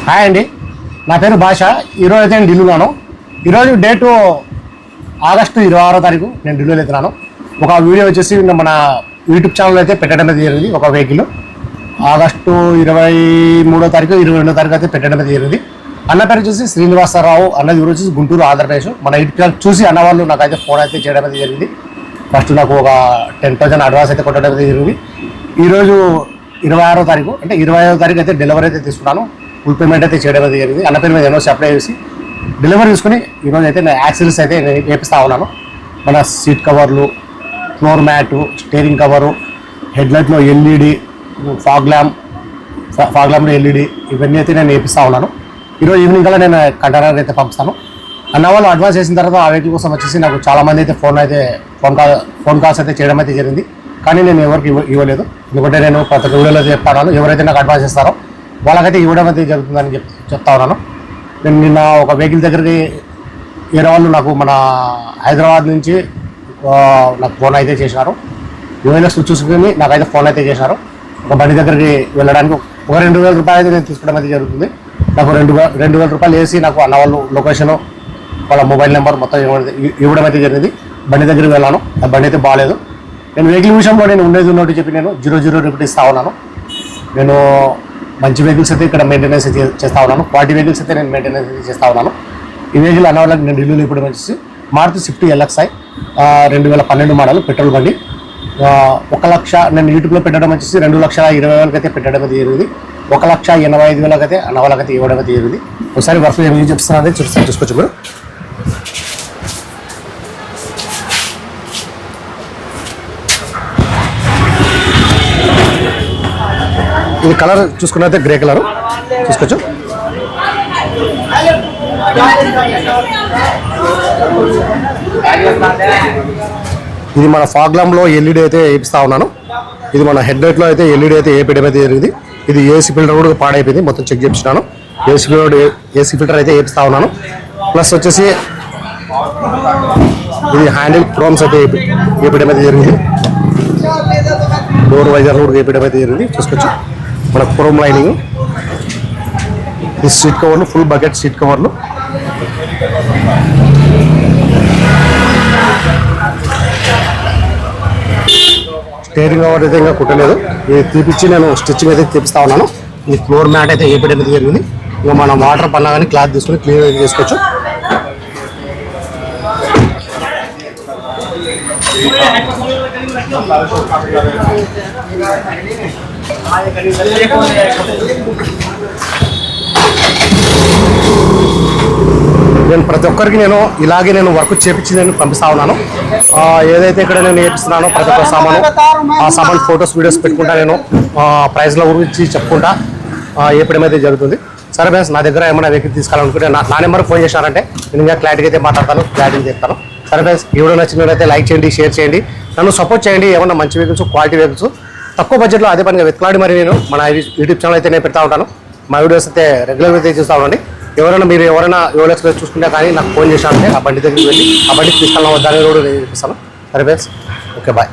Hi అండి, నా పేరు భాష. ఈరోజు అయితే నేను ఢిల్లీలోను. ఈరోజు డేటు ఆగస్టు 26వ తారీఖు నేను ఢిల్లీలో వెళ్తున్నాను. ఒక వీడియో వచ్చేసి మన యూట్యూబ్ ఛానల్ అయితే పెట్టడం అయితే జరిగింది. ఒక వెహికల్ ఆగస్టు 23వ తారీఖు 22వ తారీఖు అయితే పెట్టడం అయితే జరిగింది. అన్న పేరు వచ్చేసి శ్రీనివాసరావు, అన్నది ఊరు వచ్చేసి గుంటూరు, ఆంధ్రప్రదేశ్. మన యూట్యూబ్ ఛానల్ చూసి అన్నవాళ్ళు నాకైతే ఫోన్ అయితే చేయడం అయితే జరిగింది. ఫస్ట్ నాకు ఒక 10,000 అడ్వాన్స్ అయితే కొట్టడం అయితే జరిగింది. ఈరోజు 26వ తారీఖు అంటే 25వ తారీఖు అయితే డెలివరీ అయితే తీసుకున్నాను. ఫుల్ పేమెంట్ అయితే చేయడం అయితే జరిగింది. అన్న పేరు మీద ఎన్నో అప్లై చేసి డెలివరీ తీసుకుని ఈరోజు అయితే నేను యాక్సిడెంట్స్ అయితే వేపిస్తా ఉన్నాను. మన సీట్ కవర్లు, ఫ్లోర్ మ్యాటు, స్టీరింగ్ కవరు, హెడ్లైట్లో ఎల్ఈడి, ఫాగ్ ల్యాంప్లో ఎల్ఈడి, ఇవన్నీ అయితే నేను వేపిస్తా ఉన్నాను. ఈరోజు ఈవినింగ్ కల్లా నేను కంటైనర్ అయితే పంపిస్తాను. అన్న వాళ్ళు అడ్వాన్స్ చేసిన తర్వాత ఆ వెహికల్ కోసం వచ్చేసి నాకు చాలామంది అయితే ఫోన్ కాల్స్ అయితే చేయడం అయితే జరిగింది. కానీ నేను ఎవరికి ఇవ్వలేదు. ఎందుకంటే నేను ప్రతి వీడియోలో చెప్తాను, ఎవరైతే నాకు అడ్వాన్స్ చేస్తారో వాళ్ళకైతే ఇవ్వడం అయితే జరుగుతుందని చెప్తా ఉన్నాను. నేను నిన్న ఒక వెహికల్ దగ్గరికి వేరే వాళ్ళు నాకు మన హైదరాబాద్ నుంచి నాకు ఫోన్ అయితే చేశారు. యూఎన్ఎస్ చూసుకుని నాకైతే ఫోన్ అయితే చేశారు. ఒక బండి దగ్గరికి వెళ్ళడానికి ఒక 2,000 రూపాయలు అయితే నేను తీసుకోవడం అయితే జరుగుతుంది. నాకు 2,000 రూపాయలు వేసి నాకు అన్న వాళ్ళు లొకేషను, వాళ్ళ మొబైల్ నెంబర్ మొత్తం ఇవ్వడం అయితే జరిగింది. బండి దగ్గరికి వెళ్ళాను. ఆ బండి అయితే బాగాలేదు. నేను వెహికల్ విషయంలో నేను ఉన్నట్టు చెప్పి నేను 0 రిపీట్ ఇస్తా ఉన్నాను. నేను మంచి వెహికల్స్ అయితే ఇక్కడ మెయింటెనెన్స్ చేస్తా ఉన్నాను. క్వాలిటీ వెహికల్స్ అయితే నేను మెయింటెనెన్స్ చేస్తా ఉన్నాను. ఈ వెహికల్ అన్న వాళ్ళకి నేను ఢిల్లీలో ఇప్పుడు వచ్చేసి Maruti Swift LXi 2012 model petrol బండి. 1 లక్ష నేను యూట్యూబ్లో పెట్టడం వచ్చేసి 2,20,000 అయితే పెట్టడం అయితే జరిగింది. 1,85,000 అయితే అన్న వాళ్ళకైతే ఇవ్వడం అయితే జరిగింది. ఒకసారి వర్క్ ఏం చెప్తున్నా చూసుకోవచ్చు మీరు. ఇది కలర్ చూసుకున్నైతే గ్రే కలర్ చూసుకోవచ్చు. ఇది మన ఫాగ్ ల్యాంప్లో ఎల్ఈడి అయితే వేపిస్తా ఉన్నాను. ఇది మన హెడ్ లైట్లో అయితే ఎల్ఈడి అయితే వేయడం అయితే జరిగింది. ఇది ఏసీ ఫిల్టర్ కూడా పాడైపోయింది, మొత్తం చెక్ చేయించినాను. ఏసీ ఫిల్టర్ అయితే వేపిస్తా ఉన్నాను. ప్లస్ వచ్చేసి ఇది హ్యాండిల్ క్రోమ్స్ అయితే వేయడం అయితే జరిగింది. డోర్ వైజర్ కూడా వేయడం అయితే జరిగింది. చూసుకోవచ్చు మన క్రోమ్ లైనింగ్. ఈ సీట్ కవర్లు ఫుల్ బకెట్ సీట్ కవర్లు. స్టీరింగ్ కవర్ అయితే ఇంకా కుట్టలేదు. ఇది తీపిచ్చి నేను స్టిచ్చింగ్ అయితే తీపిస్తా ఉన్నాను. ఈ ఫ్లోర్ మ్యాట్ అయితే వేయడం అయితే జరిగింది. ఇంకా మనం వాటర్ పన్నా కానీ క్లాత్ తీసుకుని క్లీన్ అయితే చేసుకోవచ్చు. నేను ప్రతి ఒక్కరికి ఇలాగే వర్క్ చేపించి నేను పంపిస్తా ఉన్నాను. ఏదైతే ఇక్కడ నేను నేర్పిస్తున్నానో ప్రతి ఒక్క సామాను, ఆ సామాన్ ఫొటోస్ వీడియోస్ పెట్టుకుంటా నేను ప్రైజ్ల గురించి చెప్పుకుంటా వేపడం అయితే జరుగుతుంది. సరే ఫ్రెండ్స్, నా దగ్గర ఏమైనా వెహికల్ తీసుకోవాలనుకుంటే నా నెంబర్కి ఫోన్ చేశారంటే నేను ఇంకా క్లారిటీగా అయితే మాట్లాడతాను, క్లారిటీ చెప్తాను. సరే ఫ్రెండ్స్, ఈ వీడియో నచ్చినట్లయితే లైక్ చేయండి, షేర్ చేయండి, నన్ను సపోర్ట్ చేయండి. ఏమన్నా మంచి వెహికల్స్, క్వాలిటీ వెహికల్స్ తక్కువ బడ్జెట్లో అదే పనిగా వెతకలాడి మరి నేను మన యూట్యూబ్ ఛానల్ అయితే నేను పెడతా ఉంటాను. మా వీడియోస్ అయితే రెగ్యులర్గా అయితే చూస్తూ ఉండండి. మీరు ఎవరైనా యూఎల్ఎక్స్ చూసుకుంటే కానీ నాకు ఫోన్ చేశారంటే ఆ బండి దగ్గరికి వెళ్ళి ఆ బండికి తీసుకెళ్ళిన వద్దని కూడా నేను చూపిస్తాను. సరే ఫ్రెండ్స్, ఓకే బాయ్.